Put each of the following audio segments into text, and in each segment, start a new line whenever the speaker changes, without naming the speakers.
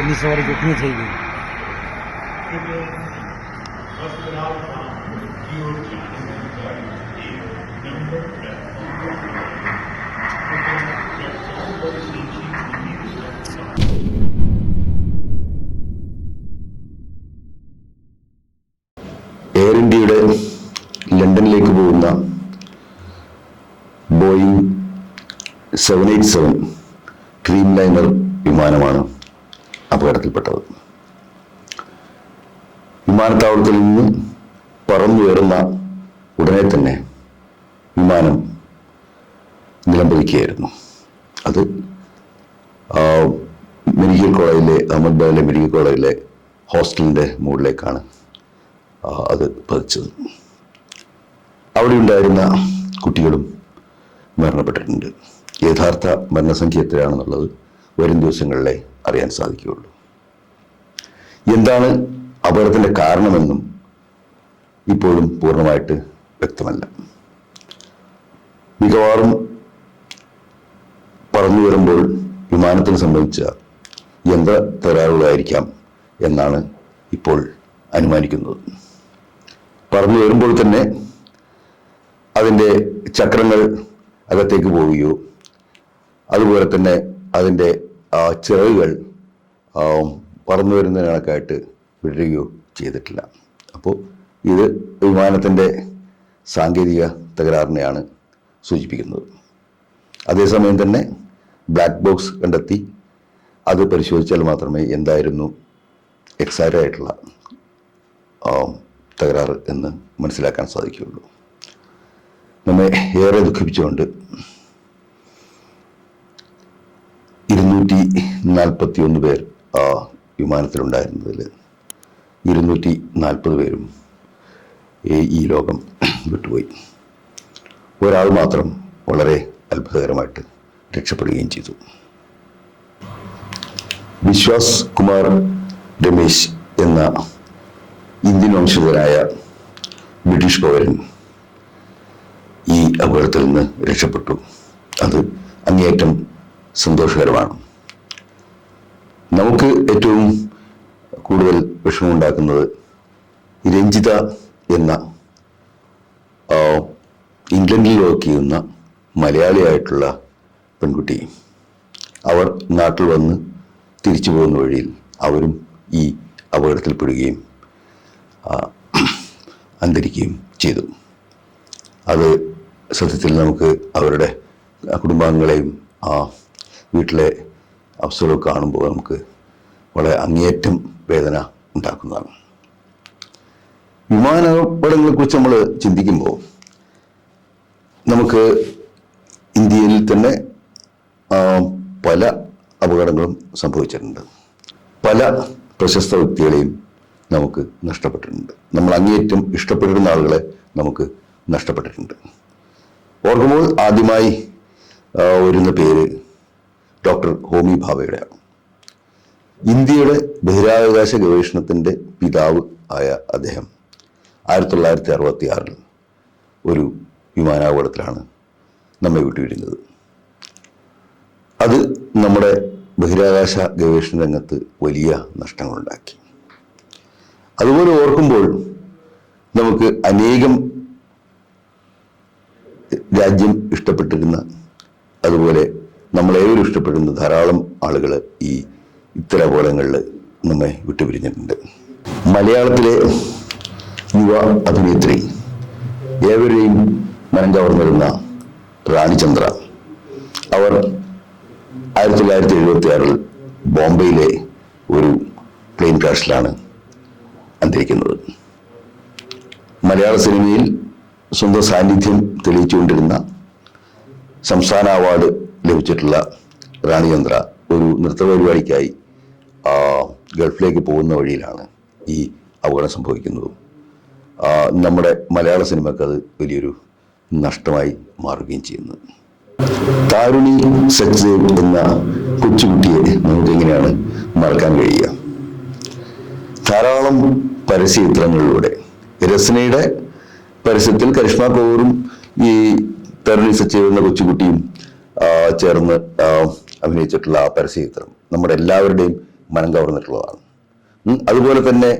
अपनी सवारी कितनी થઈ ગઈ
എയർ ഇന്ത്യയുടെ ലണ്ടനിലേക്ക് പോകുന്ന ബോയിങ് 787 ഡ്രീം ലൈനർ വിമാനമാണ് അപകടത്തിൽപ്പെട്ടത്. വിമാനത്താവളത്തിൽ നിന്ന് പറന്നുയർന്ന ഉടനെ തന്നെ വിമാനം നിലംപതിക്കുകയായിരുന്നു. അത് മെഡിക്കൽ കോളേജിലെ അഹമ്മദാബാദിലെ മെഡിക്കൽ കോളേജിലെ ഹോസ്റ്റലിൻ്റെ മുകളിലേക്കാണ് അത് പതിച്ചത്. അവിടെ ഉണ്ടായിരുന്ന കുട്ടികളും മരണപ്പെട്ടിട്ടുണ്ട്. യഥാർത്ഥ മരണസംഖ്യ എത്രയാണെന്നുള്ളത് വരും ദിവസങ്ങളിലെ അറിയാൻ സാധിക്കുകയുള്ളൂ. എന്താണ് അപകടത്തിൻ്റെ കാരണമെന്നും ഇപ്പോഴും പൂർണ്ണമായിട്ട് വ്യക്തമല്ല. മിക്കവാറും പറന്നു വരുമ്പോൾ വിമാനത്തിന് സംബന്ധിച്ച യന്ത്ര തകരാറുകളായിരിക്കാം എന്നാണ് ഇപ്പോൾ അനുമാനിക്കുന്നത്. പറന്നു വരുമ്പോൾ തന്നെ അതിൻ്റെ ചക്രങ്ങൾ അകത്തേക്ക് പോവുകയോ അതുപോലെ തന്നെ അതിൻ്റെ ചിറകുകൾ പറന്നു വരുന്ന കണക്കായിട്ട് വിടരുകയോ ചെയ്തിട്ടില്ല. അപ്പോൾ ഇത് വിമാനത്തിൻ്റെ സാങ്കേതിക തകരാറിനെയാണ് സൂചിപ്പിക്കുന്നത്. അതേസമയം തന്നെ ബ്ലാക്ക് ബോക്സ് കണ്ടെത്തി അത് പരിശോധിച്ചാൽ മാത്രമേ എന്തായിരുന്നു എക്സാക്റ്റ് ആയിട്ടുള്ള തകരാറ് എന്ന് മനസ്സിലാക്കാൻ സാധിക്കുകയുള്ളൂ. നമ്മെ ഏറെ ദുഃഖിപ്പിച്ചുകൊണ്ട് 241 പേർ വിമാനത്തിലുണ്ടായിരുന്നതിൽ 240 പേരും ഈ ലോകം വിട്ടുപോയി. ഒരാൾ മാത്രം വളരെ അത്ഭുതകരമായിട്ട് രക്ഷപ്പെടുകയും ചെയ്തു. വിശ്വാസ് കുമാർ രമേശ് എന്ന ഇന്ത്യൻ വംശജനായ ബ്രിട്ടീഷ് പൗരൻ ഈ അപകടത്തിൽ നിന്ന് രക്ഷപ്പെട്ടു. അത് അങ്ങേയറ്റം സന്തോഷകരമാണ്. നമുക്ക് ഏറ്റവും കൂടുതൽ വിഷമമുണ്ടാക്കുന്നത് രഞ്ജിത എന്ന ഇംഗ്ലണ്ടിൽ വർക്ക് ചെയ്യുന്ന മലയാളിയായിട്ടുള്ള പെൺകുട്ടി. അവർ നാട്ടിൽ വന്ന് തിരിച്ചു പോകുന്ന വഴിയിൽ അവരും ഈ അപകടത്തിൽപ്പെടുകയും അന്തരിക്കുകയും ചെയ്തു. അത് സത്യത്തിൽ നമുക്ക് അവരുടെ കുടുംബാംഗങ്ങളെയും വീട്ടിലെ അവസ്ഥകളൊക്കെ കാണുമ്പോൾ നമുക്ക് വളരെ അങ്ങേയറ്റം വേദന ഉണ്ടാക്കുന്നതാണ്. വിമാനാപകടങ്ങളെക്കുറിച്ച് നമ്മൾ ചിന്തിക്കുമ്പോൾ നമുക്ക് ഇന്ത്യയിൽ തന്നെ പല അപകടങ്ങളും സംഭവിച്ചിട്ടുണ്ട്. പല പ്രശസ്ത വ്യക്തികളെയും നമുക്ക് നഷ്ടപ്പെട്ടിട്ടുണ്ട്. നമ്മൾ അങ്ങേയറ്റം ഇഷ്ടപ്പെട്ടിരുന്ന ആളുകളെ നമുക്ക് നഷ്ടപ്പെട്ടിട്ടുണ്ട്. ഓർക്കുമ്പോൾ ആദ്യമായി വരുന്ന പേര് ഡോക്ടർ ഹോമി ഭാവയുടെയാണ്. ഇന്ത്യയുടെ ബഹിരാകാശ ഗവേഷണത്തിൻ്റെ പിതാവ് ആയ അദ്ദേഹം 1966 ഒരു വിമാനാപകടത്തിലാണ് നമ്മെ വിട്ടുപിരിഞ്ഞത്. അത് നമ്മുടെ ബഹിരാകാശ ഗവേഷണ രംഗത്ത് വലിയ നഷ്ടങ്ങളുണ്ടാക്കി. അതുപോലെ ഓർക്കുമ്പോൾ നമുക്ക് അനേകം രാജ്യം ഇഷ്ടപ്പെട്ടിരുന്ന, അതുപോലെ നമ്മളേവരും ഇഷ്ടപ്പെടുന്ന ധാരാളം ആളുകൾ ഈ ഇത്തരം അപകടങ്ങളിൽ നമ്മെ വിട്ടുപിരിഞ്ഞിട്ടുണ്ട്. മലയാളത്തിലെ യുവ അഭിനേത്രി, ഏവരെയും മനം കവർന്നിരുന്ന റാണി ചന്ദ്ര, അവർ 1976 ബോംബെയിലെ ഒരു പ്ലെയിൻ ക്രാഷിലാണ് അന്തരിക്കുന്നത്. മലയാള സിനിമയിൽ സ്വന്തം സാന്നിധ്യം തെളിയിച്ചുകൊണ്ടിരുന്ന, സംസ്ഥാന അവാർഡ് ലഭിച്ചിട്ടുള്ള റാണി ചന്ദ്ര ഒരു നൃത്ത പരിപാടിക്കായി ഗൾഫിലേക്ക് പോകുന്ന വഴിയിലാണ് ഈ അപകടം സംഭവിക്കുന്നത്. നമ്മുടെ മലയാള സിനിമയ്ക്ക് അത് വലിയൊരു നഷ്ടമായി മാറുകയും ചെയ്യുന്നത്. താരുണി സച്ദേവ് എന്ന കൊച്ചുകുട്ടിയെ നമുക്കെങ്ങനെയാണ് മറക്കാൻ കഴിയുക? ധാരാളം പരസ്യ ചിത്രങ്ങളിലൂടെ, രസനയുടെ പരസ്യത്തിൽ കരിഷ്മ കപൂറും ഈ താരുണി സച്ദേവ് എന്ന കൊച്ചുകുട്ടിയും ചേർന്ന് അഭിനയിച്ചിട്ടുള്ള ആ പരസ്യ ചിത്രം നമ്മുടെ എല്ലാവരുടെയും മനം കവർന്നിട്ടുള്ളതാണ്. അതുപോലെ തന്നെ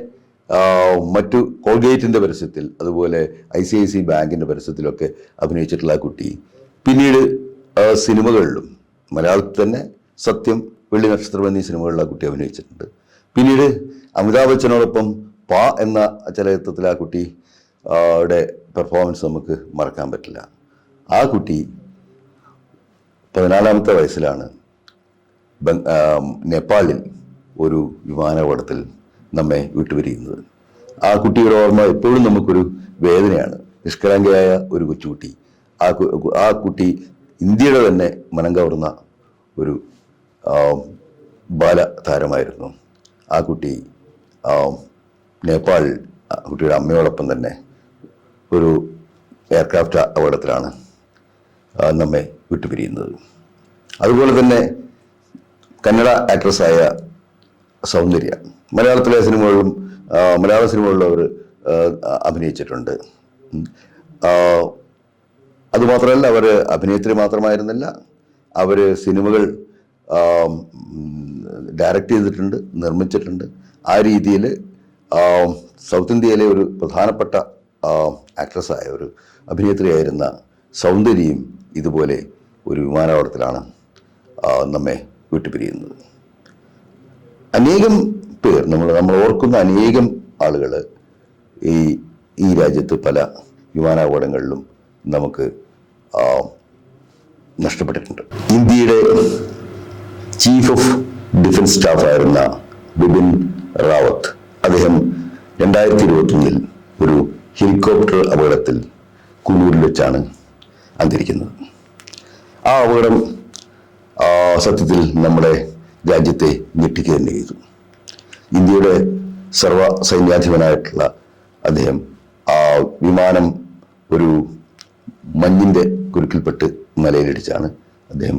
മറ്റു കോൾഗേറ്റിൻ്റെ പരസ്യത്തിൽ, അതുപോലെ ICICI ബാങ്കിൻ്റെ പരസ്യത്തിലൊക്കെ അഭിനയിച്ചിട്ടുള്ള ആ കുട്ടി പിന്നീട് സിനിമകളിലും, മലയാളത്തിൽ തന്നെ സത്യം, വെള്ളി നക്ഷത്രം എന്നീ സിനിമകളിൽ ആ കുട്ടി അഭിനയിച്ചിട്ടുണ്ട്. പിന്നീട് അമിതാഭ് ബച്ചനോടൊപ്പം പാ എന്ന ചലച്ചിത്രത്തിൽ ആ കുട്ടി യുടെ പെർഫോമൻസ് നമുക്ക് മറക്കാൻ പറ്റില്ല. ആ കുട്ടി 14-ാമത്തെ വയസ്സിലാണ് നേപ്പാളിൽ ഒരു വിമാനാപകടത്തിൽ നമ്മെ വിട്ടുപിരിയുന്നത്. ആ കുട്ടിയുടെ ഓർമ്മ എപ്പോഴും നമുക്കൊരു വേദനയാണ്. നിഷ്കളങ്കയായ ഒരു കൊച്ചുകുട്ടി. ആ കുട്ടി ഇന്ത്യയുടെ തന്നെ മനം കവർന്ന ഒരു ബാലതാരമായിരുന്നു. ആ കുട്ടി നേപ്പാളിൽ കുട്ടിയുടെ അമ്മയോടൊപ്പം തന്നെ ഒരു എയർക്രാഫ്റ്റ് അപകടത്തിലാണ് നമ്മെ വിട്ടുപിരിയുന്നത്. അതുപോലെ തന്നെ കന്നഡ ആക്ട്രസ്സായ സൗന്ദര്യ മലയാള സിനിമകളിലും അവർ അഭിനയിച്ചിട്ടുണ്ട്. അതുമാത്രമല്ല, അവർ അഭിനേത്രി മാത്രമായിരുന്നില്ല, അവർ സിനിമകൾ ഡയറക്റ്റ് ചെയ്തിട്ടുണ്ട്, നിർമ്മിച്ചിട്ടുണ്ട്. ആ രീതിയിൽ സൗത്ത് ഇന്ത്യയിലെ ഒരു പ്രധാനപ്പെട്ട ആക്ട്രസ്സായ ഒരു അഭിനേത്രിയായിരുന്ന സൗന്ദര്യയും ഇതുപോലെ ഒരു വിമാനാപകടത്തിലാണ് നമ്മെ വിട്ടുപിരിയുന്നത്. അനേകം പേർ, നമ്മൾ ഓർക്കുന്ന അനേകം ആളുകൾ ഈ രാജ്യത്ത് പല വിമാനാപകടങ്ങളിലും നമുക്ക് നഷ്ടപ്പെട്ടിട്ടുണ്ട്. ഇന്ത്യയുടെ ചീഫ് ഓഫ് ഡിഫൻസ് സ്റ്റാഫായിരുന്ന ബിപിൻ റാവത്ത്, അദ്ദേഹം 2021 ഒരു ഹെലികോപ്റ്റർ അപകടത്തിൽ കുന്നൂരിൽ വെച്ചാണ് അന്തരിക്കുന്നത്. ആ അപകടം സത്യത്തിൽ നമ്മുടെ രാജ്യത്തെ ഞെട്ടിക്കുക തന്നെ ചെയ്തു. ഇന്ത്യയുടെ സർവ സൈന്യാധിപനായിട്ടുള്ള അദ്ദേഹം വിമാനം ഒരു മഞ്ഞിൻ്റെ കുരുക്കിൽപ്പെട്ട് മലയിലിടിച്ചാണ് അദ്ദേഹം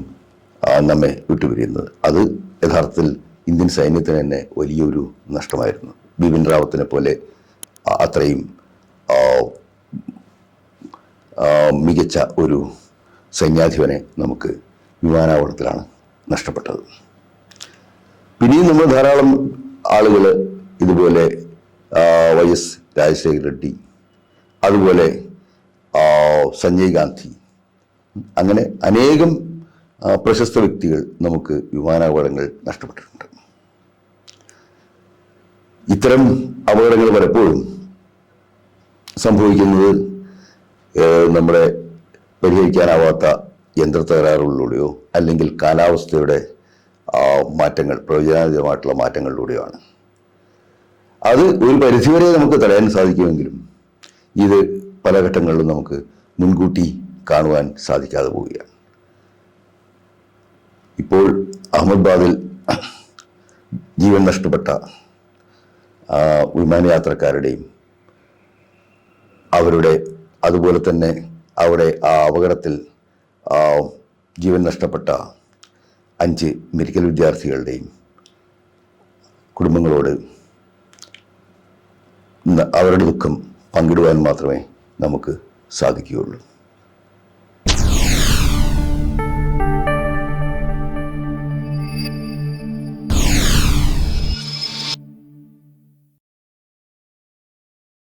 നമ്മെ വിട്ടുപിരിയുന്നത്. അത് യഥാർത്ഥത്തിൽ ഇന്ത്യൻ സൈന്യത്തിന് തന്നെ വലിയൊരു നഷ്ടമായിരുന്നു. ബിപിൻ റാവത്തിനെ പോലെ അത്രയും മികച്ച ഒരു സൈന്യാധിപനെ നമുക്ക് വിമാനാപകടത്തിലാണ് നഷ്ടപ്പെട്ടത്. പിന്നെയും നമ്മൾ ധാരാളം ആളുകൾ ഇതുപോലെ YS രാജശേഖർ റെഡ്ഡി, അതുപോലെ സഞ്ജയ് ഗാന്ധി, അങ്ങനെ അനേകം പ്രശസ്ത വ്യക്തികൾ നമുക്ക് വിമാനാപകടങ്ങൾ നഷ്ടപ്പെട്ടിട്ടുണ്ട്. ഇത്തരം അപകടങ്ങൾ പലപ്പോഴും സംഭവിക്കുന്നത് നമ്മുടെ പരിഹരിക്കാനാവാത്ത യന്ത്രത്തകരാറുകളിലൂടെയോ അല്ലെങ്കിൽ കാലാവസ്ഥയുടെ മാറ്റങ്ങൾ, പ്രയോജനകരമായിട്ടുള്ള മാറ്റങ്ങളിലൂടെയാണ്. അത് ഒരു പരിധിവരെ നമുക്ക് തടയാൻ സാധിക്കുമെങ്കിലും ഇത് പല ഘട്ടങ്ങളിലും നമുക്ക് മുൻകൂട്ടി കാണുവാൻ സാധിക്കാതെ പോവുകയാണ്. ഇപ്പോൾ അഹമ്മദാബാദിൽ ജീവൻ നഷ്ടപ്പെട്ട വിമാനയാത്രക്കാരുടെയും അതുപോലെ തന്നെ അവിടെ ആ അപകടത്തിൽ ജീവൻ നഷ്ടപ്പെട്ട 5 മെഡിക്കൽ വിദ്യാർത്ഥികളുടെയും കുടുംബങ്ങളോട് അവരുടെ ദുഃഖം പങ്കിടുവാൻ മാത്രമേ നമുക്ക് സാധിക്കുകയുള്ളൂ.